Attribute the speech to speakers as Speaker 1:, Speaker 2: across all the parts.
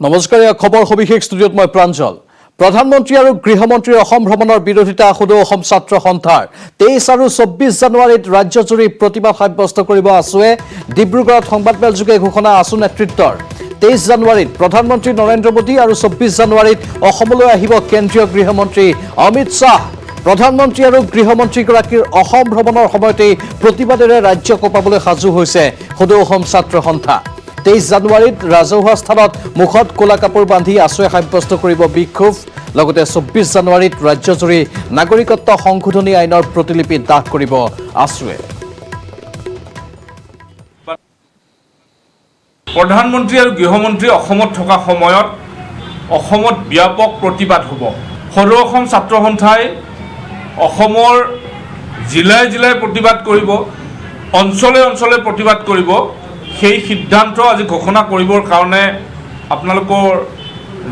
Speaker 1: নমস্কাৰ খবৰ সবিশেষ ষ্টুডিঅ'ত মই প্ৰাঞ্জল প্ৰধানমন্ত্ৰী আৰু গৃহমন্ত্ৰীৰ অসম ভ্ৰমণৰ বিৰোধিতা সদৌ অসম ছাত্ৰ সন্থাৰ 23 আৰু 24 জানুৱাৰীত ৰাজ্যজুৰি প্ৰতিবাদ সাব্যস্ত কৰিব আছুৱে ডিব্ৰুগড়ত সংবাদমেলযোগে ঘোষণা আছু নেতৃত্বৰ 23 জানুৱাৰীত প্ৰধানমন্ত্ৰী নৰেন্দ্ৰ মোদী আৰু 24 জানুৱাৰীত অসমলৈ আহিব কেন্দ্ৰীয় গৃহমন্ত্ৰী অমিত শাহ প্ৰধানমন্ত্ৰী আৰু গৃহমন্ত্ৰীগৰাকীৰ অসম ভ্ৰমণৰ সময়তে প্ৰতিবাদেৰে ৰাজ্য কপাবলৈ সাজু হৈছে সদৌ অসম ছাত্ৰ সন্থা 23 জানুৱাৰীত ৰাজহুৱা স্থানত মুখত কোলা কাপোৰ বান্ধি আছুৱে সাব্যস্ত কৰিব বিক্ষোভ লগতে 24 জানুৱাৰীত ৰাজ্যজুৰি নাগৰিকত্ব সংশোধনী আইনৰ প্ৰতিলিপি দাখ কৰিব আছুৱে
Speaker 2: প্ৰধানমন্ত্ৰী আৰু গৃহমন্ত্ৰী অসমত থকা সময়ত অসমত ব্যাপক প্ৰতিবাদ হ'ব সদৌ অসম ছাত্ৰ সন্থাই অসমৰ জিলাই জিলাই প্ৰতিবাদ কৰিব অঞ্চলে অঞ্চলে প্ৰতিবাদ কৰিব সেই সিদ্ধান্ত আজি ঘোষণা কৰিবৰ কাৰণে আপোনালোকৰ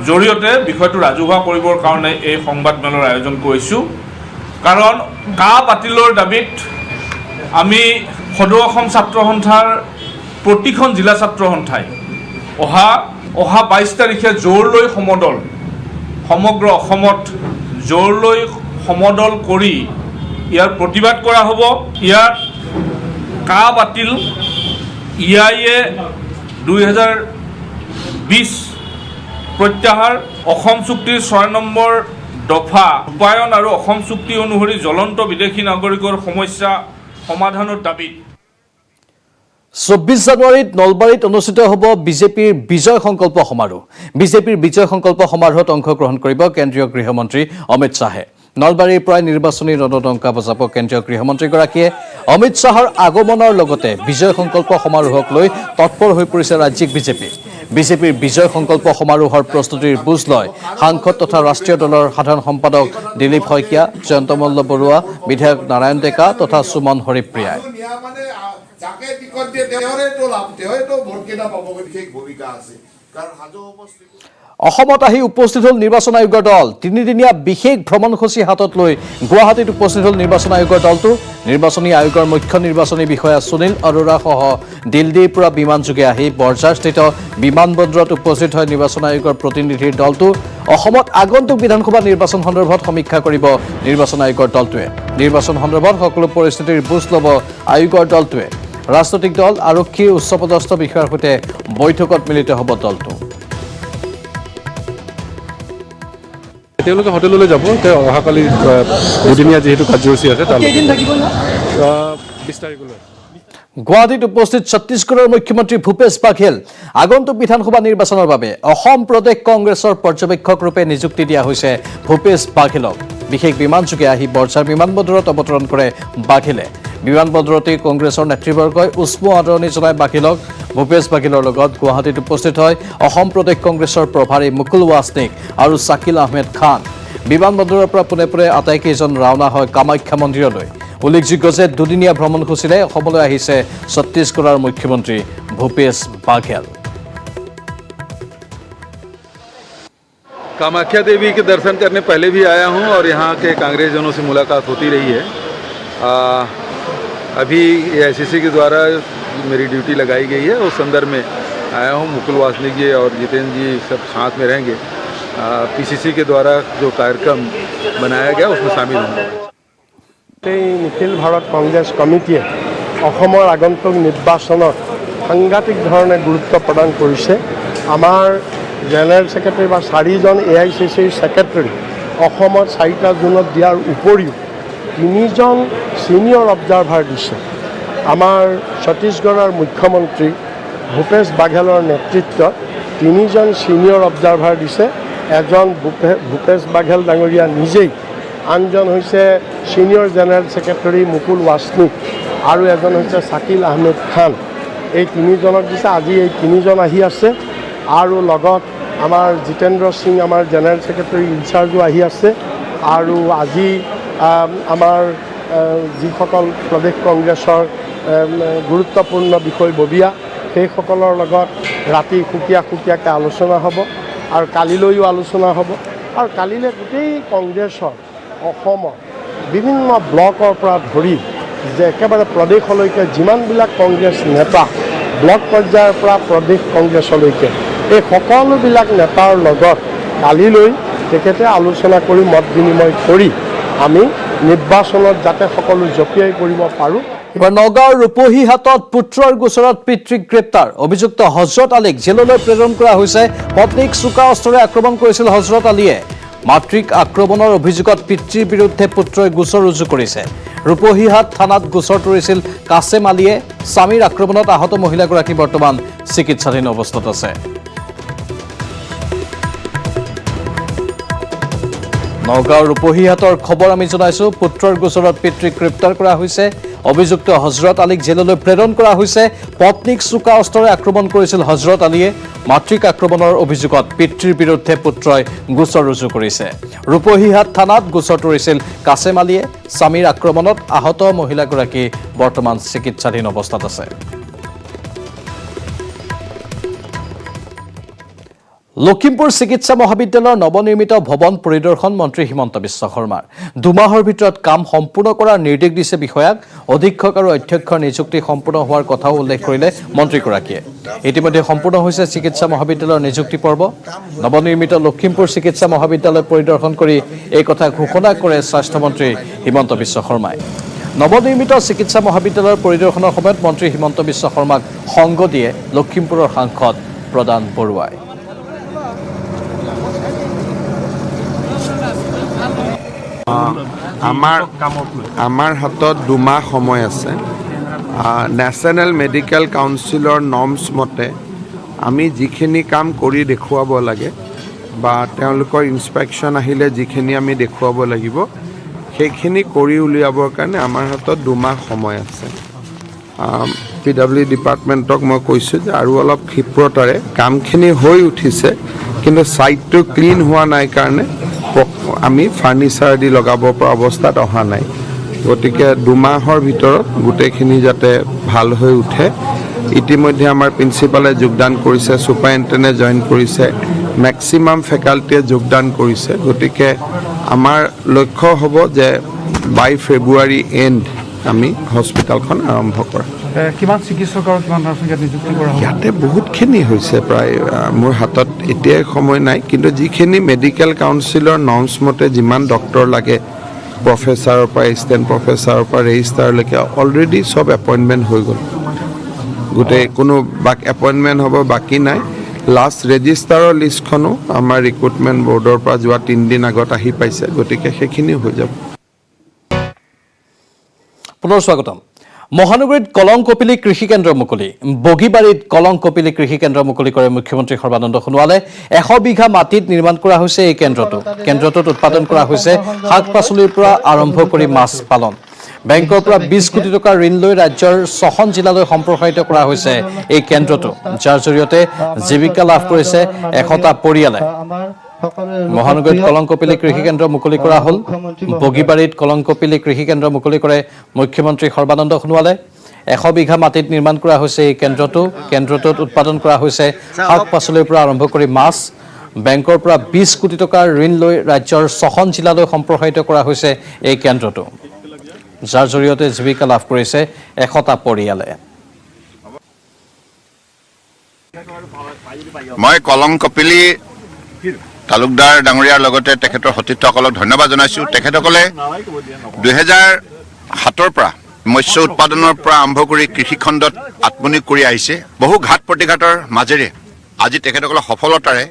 Speaker 2: জৰিয়তে বিষয়টো ৰাজহুৱা কৰিবৰ কাৰণে এই সংবাদমেলৰ আয়োজন কৰিছোঁ কাৰণ কা বাতিলৰ দাবীত আমি সদৌ অসম ছাত্ৰ সন্থাৰ প্ৰতিখন জিলা ছাত্ৰ সন্থাই অহা 22 তাৰিখে জোৰলৈ সমদল সমগ্ৰ অসমত জোৰলৈ সমদল কৰি ইয়াৰ প্ৰতিবাদ কৰা হ'ব ইয়াৰ কা বাতিল ইআইএ 2020 প্ৰত্যাহাৰ অসম চুক্তিৰ 6 নম্বৰ দফা ৰূপায়ণ আৰু অসম চুক্তি অনুসৰি জ্বলন্ত বিদেশী নাগৰিকৰ সমস্যা সমাধানৰ দাবী
Speaker 1: 24 জানুৱাৰীত নলবাৰীত অনুষ্ঠিত হ'ব বিজেপিৰ বিজয় সংকল্প সমাৰোহ বিজেপিৰ বিজয় সংকল্প সমাৰোহত অংশগ্ৰহণ কৰিব কেন্দ্ৰীয় গৃহমন্ত্ৰী অমিত শাহে নলবাৰীৰ প্ৰায় নিৰ্বাচনী ৰণদংকা বজাব কেন্দ্ৰীয় গৃহমন্ত্ৰীগৰাকীয়ে অমিত শাহৰ আগমনৰ লগতে বিজয় সংকল্প সমাৰোহক লৈ তৎপৰ হৈ পৰিছে ৰাজ্যিক বিজেপিৰ বিজয় সংকল্প সমাৰোহৰ প্ৰস্তুতিৰ বুজ লয় সাংসদ তথা ৰাষ্ট্ৰীয় দলৰ সাধাৰণ সম্পাদক দিলীপ শইকীয়া জয়ন্ত মল্ল বৰুৱা বিধায়ক নাৰায়ণ ডেকা তথা সুমন হৰিপ্ৰিয়াই অসমত আহি উপস্থিত হল নিৰ্বাচন আয়োগৰ দল তিনিদিনীয়া বিশেষ ভ্ৰমণসূচী হাতত লৈ গুৱাহাটীত উপস্থিত হল নিৰ্বাচন আয়োগৰ দলটো নিৰ্বাচনী আয়োগৰ মুখ্য নিৰ্বাচনী বিষয়া সুনীল অৰোৰা সহ দিল্লীৰ পৰা বিমানযোগে আহি বৰঝাৰস্থিত বিমানবন্দৰত উপস্থিত হয় নিৰ্বাচন আয়োগৰ প্ৰতিনিধিৰ দলটো অসমত আগন্তুক বিধানসভা নিৰ্বাচন সন্দৰ্ভত সমীক্ষা কৰিব নিৰ্বাচন আয়োগৰ দলটোৱে নিৰ্বাচন সন্দৰ্ভত সকলো পৰিস্থিতিৰ বুজ ল'ব আয়োগৰ দলটোৱে ৰাজনৈতিক দল আৰক্ষীৰ উচ্চপদস্থ বিষয়াৰ সৈতে বৈঠকত মিলিত হ'ব দলটো
Speaker 3: তেওঁলোকে হোটেললৈ যাব অহাকালি দুদিনীয়া যেহেতু কাৰ্যসূচী আছে তাৰ 20 তাৰিখলৈ
Speaker 1: গুৱাহাটীত উপস্থিত ছত্তীশগড়ৰ মুখ্যমন্ত্ৰী ভূপেশ বাঘেল আগন্তুক বিধানসভা নিৰ্বাচনৰ বাবে অসম প্ৰদেশ কংগ্ৰেছৰ পৰ্যবেক্ষক ৰূপে নিযুক্তি দিয়া হৈছে ভূপেশ বাঘেলক বিশেষ বিমানযোগে আহি বৰঝাৰ বিমানবন্দৰত অৱতৰণ কৰে বাঘেলে বিমানবন্দৰতে কংগ্ৰেছৰ নেতৃবৰ্গই উষ্ম আদৰণি জনাই বাঘেলক ভূপেশ বাঘেলৰ লগত গুৱাহাটীত উপস্থিত হয় অসম প্ৰদেশ কংগ্ৰেছৰ প্ৰভাৰী মুকুল ৱাছনিক আৰু শাকিল আহমেদ খান বিমানবন্দৰৰ পৰা পোনে পোনে আটাইকেইজন ৰাওনা হয় কামাখ্যা মন্দিৰলৈ উল্লেখযোগ্য যে দুদিনীয়া ভ্ৰমণসূচীৰে অসমলৈ আহিছে ছত্তীশগড়ৰ মুখ্যমন্ত্ৰী ভূপেশ বাঘেল
Speaker 3: कामाख्या देवी के दर्शन करने पहले भी आया हूं और यहाँ के कांग्रेसजनों से मुलाकात होती रही है अभी एआईसीसी के द्वारा मेरी ड्यूटी लगाई गई है उस संदर्भ में आया हूँ मुकुल वासनिक जी और जितेंद्र जी सब साथ में रहेंगे पीसीसी के द्वारा जो कार्यक्रम बनाया गया उसमें शामिल होंगे
Speaker 4: निखिल भारत कांग्रेस कमिटिए অসমৰ আগন্তুক নিৰ্বাচনত সাংঘাতিক ধৰণে গুৰুত্ব প্ৰদান কৰিছে আমাৰ জেনেৰেল সেক্ৰেটাৰী বা 4জন এআইচিচিৰ সেক্ৰেটাৰী অসমত 4টা জোনত দিয়াৰ উপৰিও 3জন সিনিয়ৰ অবজাৰ্ভাৰ দিছে আমাৰ ছত্তীশগড়ৰ মুখ্যমন্ত্ৰী ভূপেশ বাঘেলৰ নেতৃত্বত 3জন সিনিয়ৰ অবজাৰ্ভাৰ দিছে এজন ভূপেশ বাঘেল ডাঙৰীয়া নিজেই আনজন হৈছে senior general secretary Mukul Wasnik আৰু এজন হৈছে শাকিল আহমেদ খান এই 3জনক দিছে আজি এই 3জন আহি আছে আৰু লগত আমাৰ জিতেন্দ্ৰ সিং আমাৰ জেনেৰেল সেক্ৰেটাৰী ইনচাৰ্জো আহি আছে আৰু আজি আমাৰ যিসকল প্ৰদেশ কংগ্ৰেছৰ গুৰুত্বপূৰ্ণ বিষয়ববীয়া সেইসকলৰ লগত ৰাতি সুকীয়াকৈ আলোচনা হ'ব আৰু কালিলৈও আলোচনা হ'ব আৰু কালিলৈ গোটেই কংগ্ৰেছৰ অসমৰ বিভিন্ন ব্লকৰ পৰা ধৰি যে একেবাৰে প্ৰদেশলৈকে যিমানবিলাক কংগ্ৰেছ নেতা ব্লক পৰ্যায়ৰ পৰা প্ৰদেশ কংগ্ৰেছলৈকে এই সকলোবিলাক নেতাৰ লগত কালিলৈ তেখেতে আলোচনা কৰি মত বিনিময় কৰি আমি নিৰ্বাচনত যাতে সকলো জপিয়াই পৰিব পাৰোঁ।
Speaker 1: এবাৰ নগাঁৱৰ ৰূপহীহাটত পুত্ৰৰ গোচৰত পিতৃক গ্ৰেপ্তাৰ। অভিযুক্ত হজৰত আলীক জেললৈ প্ৰেৰণ কৰা হৈছে। পত্নীক চোকা অস্ত্ৰেৰে আক্ৰমণ কৰিছিল হজৰত আলীয়ে। মাতৃক আক্ৰমণৰ অভিযোগত পিতৃৰ বিৰুদ্ধে পুত্ৰই গোচৰ ৰুজু কৰিছে। ৰূপহীহাট থানাত গোচৰ তৰিছিল কাছেম আলীয়ে। স্বামীৰ আক্ৰমণত আহত মহিলাগৰাকী বৰ্তমান চিকিৎসাধীন অৱস্থাত আছে। নগাঁৱৰ ৰূপহীহাটৰ খবৰ আমি জনাইছো। পুত্ৰৰ গোচৰত পিতৃক গ্ৰেপ্তাৰ কৰা হৈছে। অভিযুক্ত হজৰত আলীক জেললৈ প্ৰেৰণ কৰা হৈছে। পত্নীক চোকা অস্ত্ৰেৰে আক্ৰমণ কৰিছিল হজৰত আলীয়ে। মাতৃক আক্ৰমণৰ অভিযোগত পিতৃৰ বিৰুদ্ধে পুত্ৰই গোচৰ ৰুজু কৰিছে। ৰূপহীহাট থানাত গোচৰ তৰিছিল কাছেম আলীয়ে। স্বামীৰ আক্ৰমণত আহত মহিলাগৰাকী বৰ্তমান চিকিৎসাধীন অৱস্থাত আছে। লখিমপুৰ চিকিৎসা মহাবিদ্যালয়ৰ নৱনিৰ্মিত ভৱন পৰিদৰ্শন মন্ত্ৰী হিমন্ত বিশ্ব শৰ্মাৰ। 2 মাহৰ ভিতৰত কাম সম্পূৰ্ণ কৰাৰ নিৰ্দেশ দিছে বিষয়াক। অধীক্ষক আৰু অধ্যক্ষৰ নিযুক্তি সম্পূৰ্ণ হোৱাৰ কথাও উল্লেখ কৰিলে মন্ত্ৰীগৰাকীয়ে। ইতিমধ্যে সম্পূৰ্ণ হৈছে চিকিৎসা মহাবিদ্যালয়ৰ নিযুক্তি পৰ্ব। নৱনিৰ্মিত লখিমপুৰ চিকিৎসা মহাবিদ্যালয় পৰিদৰ্শন কৰি এই কথা ঘোষণা কৰে স্বাস্থ্যমন্ত্ৰী হিমন্ত বিশ্ব শৰ্মাই। নৱনিৰ্মিত চিকিৎসা মহাবিদ্যালয়ৰ পৰিদৰ্শনৰ সময়ত মন্ত্ৰী হিমন্ত বিশ্ব শৰ্মাক সংগ দিয়ে লখিমপুৰৰ সাংসদ প্ৰদান বৰুৱাই।
Speaker 5: আমাৰ হাতত 2 মাহ সময় আছে। নেশ্যনেল মেডিকেল কাউন্সিলৰ নৰ্মছ মতে আমি যিখিনি কাম কৰি দেখুৱাব লাগে বা তেওঁলোকৰ ইনস্পেকশ্যন আহিলে যিখিনি আমি দেখুৱাব লাগিব সেইখিনি কৰি উলিয়াবৰ কাৰণে আমাৰ হাতত 2 মাহ সময় আছে। PW ডিপাৰ্টমেণ্টক মই কৈছোঁ যে আৰু অলপ ক্ষীপ্ৰতাৰে কামখিনি হৈ উঠিছে, কিন্তু ছাইটটো ক্লিন হোৱা নাই কাৰণে আমি ফাৰ্নিচাৰ দি লগাব পৰা অৱস্থাত অহা নাই। গতিকে 2 মাহৰ ভিতৰত গোটেইখিনি যাতে ভাল হৈ উঠে। ইতিমধ্যে আমাৰ প্ৰিন্সিপালে যোগদান কৰিছে, ছুপাৰিণ্টেণ্ডেণ্টে জইন কৰিছে, মেক্সিমাম ফেকাল্টিয়ে যোগদান কৰিছে। গতিকে আমাৰ লক্ষ্য হ'ব যে বাই ফেব্ৰুৱাৰী এণ্ড আমি হস্পিটেলখন আৰম্ভ কৰা।
Speaker 6: কিমান চিকিৎসক আৰু কিমান নাৰ্ছ ইয়াত নিযুক্তি কৰা হ'ব?
Speaker 5: ইয়াতে বহুতখিনি হৈছে, প্ৰায় মোৰ হাতত এতিয়াই সময় নাই, কিন্তু যিখিনি মেডিকেল কাউন্সিলৰ নৰ্মছ মতে যিমান ডক্টৰ লাগে, প্ৰফেচাৰৰ পৰা এছিষ্টেণ্ট প্ৰফেচাৰৰ পৰা ৰেজিষ্টাৰলৈকে অলৰেডি চব এপইণ্টমেণ্ট হৈ গ'ল। গোটেই কোনো এপইণ্টমেণ্ট হ'ব বাকী নাই। লাষ্ট ৰেজিষ্টাৰৰ লিষ্টখনো আমাৰ ৰিক্ৰুটমেণ্ট বৰ্ডৰ পৰা যোৱা 3 দিন আগত আহি পাইছে। গতিকে সেইখিনি হৈ যাব।
Speaker 1: পুনৰ স্বাগতম। মহানগৰীত কলং কপিলী কৃষি কেন্দ্ৰ মুকলি। বগীবাৰীত কলং কপিলী কৃষি কেন্দ্ৰ মুকলি কৰে মুখ্যমন্ত্ৰী সৰ্বানন্দ সোণোৱালে। 100 বিঘা মাটিত নিৰ্মাণ কৰা হৈছে এই কেন্দ্ৰটো। কেন্দ্ৰটোত উৎপাদন কৰা হৈছে শাক পাচলিৰ পৰা আৰম্ভ কৰি মাছ পালন। বেংকৰ পৰা 20 কোটি টকাৰ ঋণ লৈ ৰাজ্যৰ 6খন জিলালৈ সম্প্ৰসাৰিত কৰা হৈছে এই কেন্দ্ৰটো, যাৰ জৰিয়তে জীৱিকা লাভ কৰিছে 100টা পৰিয়ালে। মহানগৰীত কলং কপিলী কৃষি কেন্দ্ৰ মুকলি কৰা হ'ল। বগীবাৰীত কলং কপিলী কৃষি কেন্দ্ৰ মুকলি কৰে মুখ্যমন্ত্ৰী সৰ্বানন্দ সোণোৱালে। 100 বিঘা মাটিত নিৰ্মাণ কৰা হৈছে এই কেন্দ্ৰটো। কেন্দ্ৰটোত উৎপাদন কৰা হৈছে শাক পাচলিৰ পৰা আৰম্ভ কৰি মাছ। বেংকৰ পৰা 20 কোটি টকাৰ ঋণ লৈ ৰাজ্যৰ 6খন জিলালৈ সম্প্ৰসাৰিত কৰা হৈছে এই কেন্দ্ৰটো, যাৰ জৰিয়তে জীৱিকা লাভ কৰিছে 100টা পৰিয়ালে।
Speaker 7: মই কলং কপিলী তালুকদাৰ ডাঙৰীয়াৰ লগতে তেখেতৰ সতীৰ্থসকলক ধন্যবাদ জনাইছোঁ। তেখেতসকলে 2007ৰ পৰা মৎস্য উৎপাদনৰ পৰা আৰম্ভ কৰি কৃষিখণ্ডত আত্মনিয়োগ কৰি আহিছে। বহু ঘাট প্ৰতিঘাতৰ মাজেৰে আজি তেখেতসকলৰ সফলতাৰে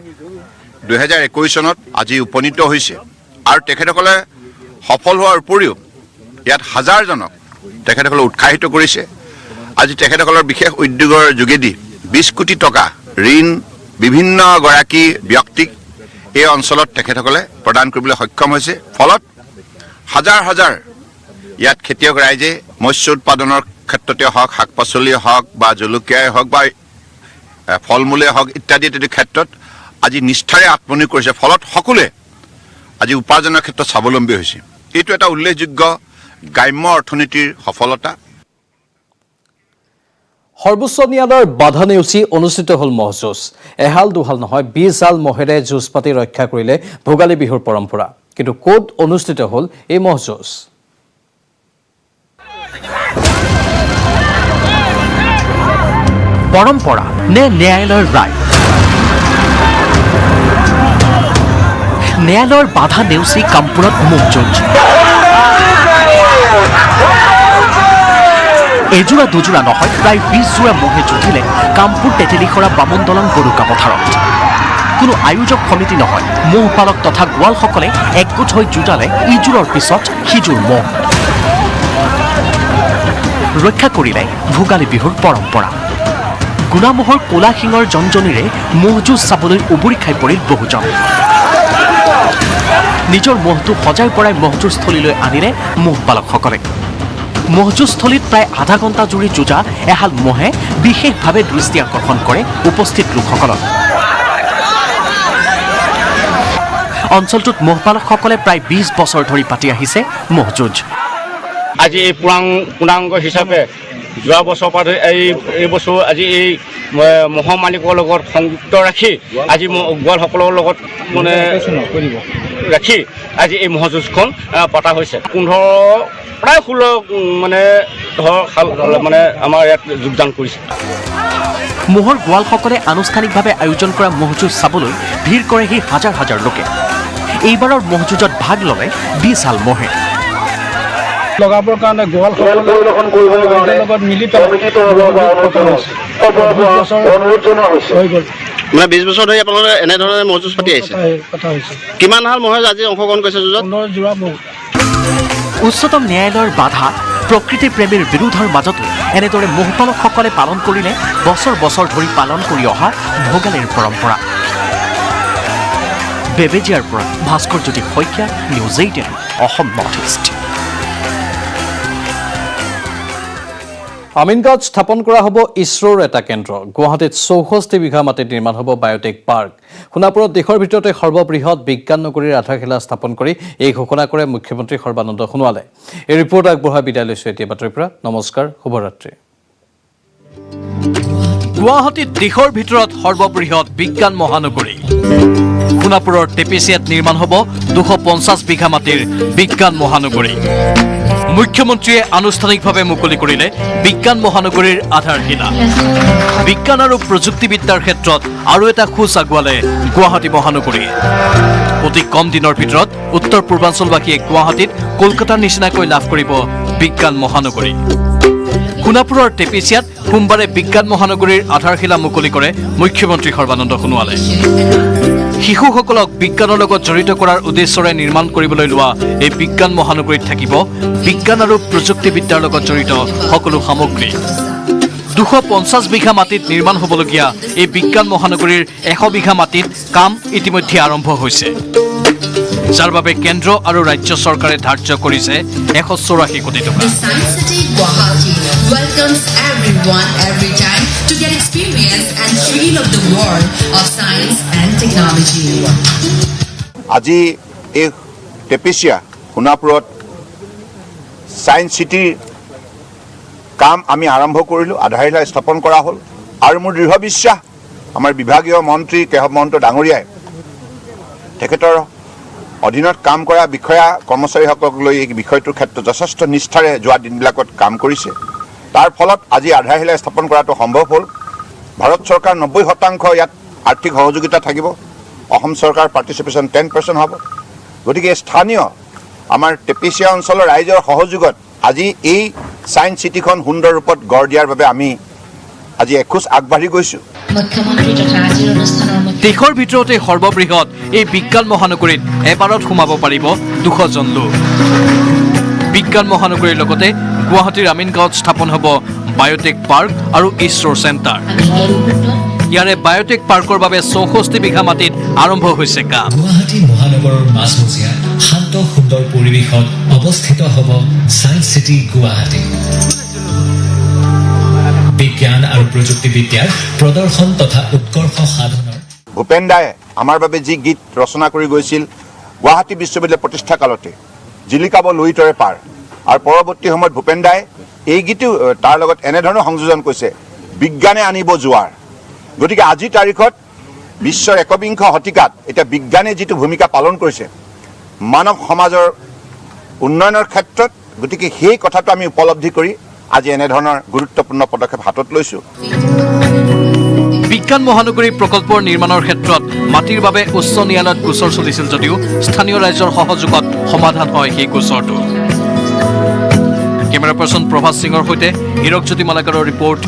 Speaker 7: 2021 চনত আজি উপনীত হৈছে। আৰু তেখেতসকলে সফল হোৱাৰ উপৰিও ইয়াত হাজাৰজনক তেখেতসকলে উৎসাহিত কৰিছে। আজি তেখেতসকলৰ বিশেষ উদ্যোগৰ যোগেদি 20 কোটি টকা ঋণ বিভিন্ন গৰাকী ব্যক্তিক এই অঞ্চলত তেখেতসকলে প্ৰদান কৰিবলৈ সক্ষম হৈছে। ফলত হাজাৰ হাজাৰ ইয়াত খেতিয়ক ৰাইজে মৎস্য উৎপাদনৰ ক্ষেত্ৰতে হওক, শাক পাচলিয়ে হওক বা জলকীয়াই হওক বা ফল মূলেই হওক ইত্যাদি ইত্যাদি ক্ষেত্ৰত আজি নিষ্ঠাৰে আত্মনিয়োগ কৰিছে। ফলত সকলোৱে আজি উপাৰ্জনৰ ক্ষেত্ৰত স্বাৱলম্বী হৈছে। এইটো এটা উল্লেখযোগ্য গ্ৰাম্য অৰ্থনীতিৰ সফলতা।
Speaker 1: সৰ্বোচ্চ ন্যায়ালয়ৰ বাধা নেওচি অনুষ্ঠিত হ'ল ম'হ যুঁজ। এহাল দুহাল নহয়, 20 হাল মহেৰে যুঁজ পাতি ৰক্ষা কৰিলে ভোগালী বিহুৰ পৰম্পৰা। কিন্তু ক'ত অনুষ্ঠিত হ'ল এই ম'হ যুঁজ?
Speaker 8: পৰম্পৰা নে ন্যায়ালয়ৰ ৰায়? ন্যায়ালয়ৰ বাধা নেওচি কামপুৰত মহ যুঁজ এযোৰা দুযোৰা নহয় প্ৰায় 20 যোৰা মহে যুঁজিলে কামপুৰ তেতেলীখৰা বামুণ দলং বড়ুকা পথাৰত কোনো আয়োজক সমিতি নহয় মহ পালক তথা গোৱালসকলে একগোট হৈ যুঁজালে ইজোৰৰ পিছত সিজোৰ মহ ৰক্ষা কৰিলে ভোগালী বিহুৰ পৰম্পৰা গুণামহৰ ক'লা শিঙৰ জনজনীৰে মহ যুঁজ চাবলৈ উবুৰি খাই পৰিল বহুজন নিজৰ মহটো সজাই পৰাই মহযুঁজস্থলীলৈ আনিলে মহপালকসকলে মহযুঁজস্থলীত প্ৰায় আধা ঘণ্টা জুৰি যুঁজা এহাল মহে বিশেষভাৱে দৃষ্টি আকৰ্ষণ কৰে উপস্থিত লোকসকলক অঞ্চলটোত মহপালকসকলে প্ৰায় 20 বছৰ ধৰি পাতি আহিছে মহযুঁজ
Speaker 9: আজি এই পূৰ্ণাংগ হিচাপে যোৱা বছৰৰ পৰা এই বছৰ আজি এই মহ মালিকৰ লগত সংযুক্ত ৰাখি আজি গোৱালসকলৰ লগত মানে ৰাখি আজি এই মহযুঁজখন পতা হৈছে 15 প্ৰায় 16 মানে মানে আমাৰ ইয়াত যোগদান কৰিছে
Speaker 8: মহৰ গোৱালসকলে আনুষ্ঠানিকভাৱে আয়োজন কৰা মহযুঁজ চাবলৈ ভিৰ কৰেহি হাজাৰ হাজাৰ লোকে এইবাৰৰ মহযুঁজত ভাগ ল'লে 20 হাল মহে
Speaker 6: লগাবৰ কাৰণে গোৱালসকলৰ লগত মিলি হৈ গ'ল
Speaker 9: মানে 20 বছৰ ধৰি আপোনালোকে এনেধৰণে মহযুঁজ পাতি আহিছে কিমান হাল মহে আজি অংশগ্ৰহণ কৰিছে যুঁজত
Speaker 6: 15 যোৰা মহ
Speaker 8: উচ্চতম ন্যায়ালয়ৰ বাধা প্ৰকৃতি প্ৰেমীৰ বিৰোধৰ মাজতো এনেদৰে মহপালকসকলে পালন কৰিলে বছৰ বছৰ ধৰি পালন কৰি অহা ভোগালীৰ পৰম্পৰা বেবেজিয়াৰ পৰা Bhaskarjyoti Saikia news 18 Assam north east
Speaker 1: আমিনগাঁৱত স্থাপন কৰা হ'ব ইছৰোৰ এটা কেন্দ্ৰ গুৱাহাটীত 64 বিঘা মাটিত নিৰ্মাণ হ'ব বায়োটেক পাৰ্ক সোণাপুৰত দেশৰ ভিতৰতে সৰ্ববৃহৎ বিজ্ঞান নগৰীৰ আধাৰশিলা স্থাপন কৰি এই ঘোষণা কৰে মুখ্যমন্ত্ৰী সৰ্বানন্দ সোণোৱালে এই ৰিপৰ্ট আগবঢ়াই বিদায় লৈছোঁ এতিয়া বাতৰিৰ পৰা নমস্কাৰ শুভৰাত্ৰি গুৱাহাটীত দেশৰ ভিতৰত সৰ্ববৃহৎ বিজ্ঞান মহানগৰী সোণাপুৰৰ টেপিচিয়াত নিৰ্মাণ হ'ব 250 বিঘা মাটিৰ বিজ্ঞান মহানগৰী মুখ্যমন্ত্ৰীয়ে আনুষ্ঠানিকভাৱে মুকলি কৰিলে বিজ্ঞান মহানগৰীৰ আধাৰশিলা বিজ্ঞান আৰু প্ৰযুক্তিবিদ্যাৰ ক্ষেত্ৰত আৰু এটা খোজ আগুৱালে গুৱাহাটী মহানগৰী অতি কম দিনৰ ভিতৰত উত্তৰ পূৰ্বাঞ্চলবাসীয়ে গুৱাহাটীত কলকাতাৰ নিচিনাকৈ লাভ কৰিব বিজ্ঞান মহানগৰী সোণাপুৰৰ টেপিচিয়াত সোমবাৰে বিজ্ঞান মহানগৰীৰ আধাৰশিলা মুকলি কৰে মুখ্যমন্ত্ৰী সৰ্বানন্দ সোণোৱালে শিশুসকলক বিজ্ঞানৰ লগত জড়িত কৰাৰ উদ্দেশ্যৰে নিৰ্মাণ কৰিবলৈ লোৱা এই বিজ্ঞান মহানগৰীত থাকিব বিজ্ঞান আৰু প্ৰযুক্তিবিদ্যাৰ লগত জড়িত সকলো সামগ্ৰী 250 বিঘা মাটিত নিৰ্মাণ হ'বলগীয়া এই বিজ্ঞান মহানগৰীৰ 100 বিঘা মাটিত কাম ইতিমধ্যে আৰম্ভ হৈছে যাৰ বাবে কেন্দ্ৰ আৰু ৰাজ্য চৰকাৰে ধাৰ্য কৰিছে 184 কোটি টকা
Speaker 10: Science City Guwahati welcomes everyone every time to get experience and thrill of the world of science and technology.
Speaker 7: আজি এই টেপিচিয়া সোণাপুৰত সায়েন্স সিটিৰ কাম আমি আৰম্ভ কৰিলোঁ আধাৰশিলা স্থাপন কৰা হ'ল আৰু মোৰ দৃঢ় বিশ্বাস আমাৰ বিভাগীয় মন্ত্ৰী কেশৱ মহন্ত ডাঙৰীয়াই তেখেতৰ অধীনত কাম কৰা বিষয়া কৰ্মচাৰীসকলক লৈ এই বিষয়টোৰ ক্ষেত্ৰত যথেষ্ট নিষ্ঠাৰে যোৱা দিনবিলাকত কাম কৰিছে তাৰ ফলত আজি আধাৰশিলা স্থাপন কৰাটো সম্ভৱ হ'ল ভাৰত চৰকাৰ 90% ইয়াত আৰ্থিক সহযোগিতা থাকিব অসম চৰকাৰ পাৰ্টিচিপেশ্যন 10% হ'ব গতিকে স্থানীয় আমাৰ টেপিচিয়া অঞ্চলৰ ৰাইজৰ সহযোগত আজি এই সায়েন্স সিটিখন সুন্দৰ ৰূপত গঢ় দিয়াৰ বাবে আমি আজি এখোজ আগবাঢ়ি গৈছোঁ
Speaker 8: দেশৰ ভিতৰতে সৰ্ববৃহৎ এই বিজ্ঞান মহানগৰীত এবাৰত সোমাব পাৰিব 200 জন লোক বিজ্ঞান মহানগৰীৰ লগতে গুৱাহাটীৰ আমিনগাঁৱত স্থাপন হ'ব বায়োটেক পাৰ্ক আৰু ইছৰোৰ চেণ্টাৰ ইয়াৰে বায়োটেক পাৰ্কৰ বাবে 64 বিঘা মাটিত আৰম্ভ হৈছে কাম
Speaker 11: গুৱাহাটী মহানগৰৰ মাজমজিয়া শান্ত সুন্দৰ পৰিৱেশত অৱস্থিত হ'ব সায়েন্স চিটি গুৱাহাটী বিজ্ঞান আৰু প্ৰযুক্তিবিদ্যাৰ প্ৰদৰ্শন তথা উৎকৰ্ষ সাধনৰ
Speaker 7: ভূপেন দায়ে আমাৰ বাবে যি গীত ৰচনা কৰি গৈছিল গুৱাহাটী বিশ্ববিদ্যালয় প্ৰতিষ্ঠা কালতে জিলিকাব লুইতৰে পাৰ আৰু পৰৱৰ্তী সময়ত ভূপেন দায়ে এই গীতো তাৰ লগত এনেধৰণৰ সংযোজন কৰিছে বিজ্ঞানে আনিব জোৱাৰ গতিকে আজিৰ তাৰিখত বিশ্বৰ 21 শতিকাত এটা বিজ্ঞানে যিটো ভূমিকা পালন কৰিছে মানৱ সমাজৰ উন্নয়নৰ ক্ষেত্ৰত গতিকে সেই কথাটো আমি উপলব্ধি কৰি আজি এনেধৰণৰ গুৰুত্বপূৰ্ণ পদক্ষেপ হাতত লৈছোঁ
Speaker 8: বিজ্ঞান মহানগৰী প্ৰকল্পৰ নিৰ্মাণৰ ক্ষেত্ৰত মাটিৰ বাবে উচ্চ ন্যায়ালয়ত গোচৰ চলিছিল যদিও স্থানীয় ৰাইজৰ সহযোগত সমাধান হয় সেই গোচৰটো। কেমেৰা পাৰ্চন প্ৰভাত সিঙৰ সৈতে হীৰকজ্যোতি মালাকাৰৰ ৰিপৰ্ট।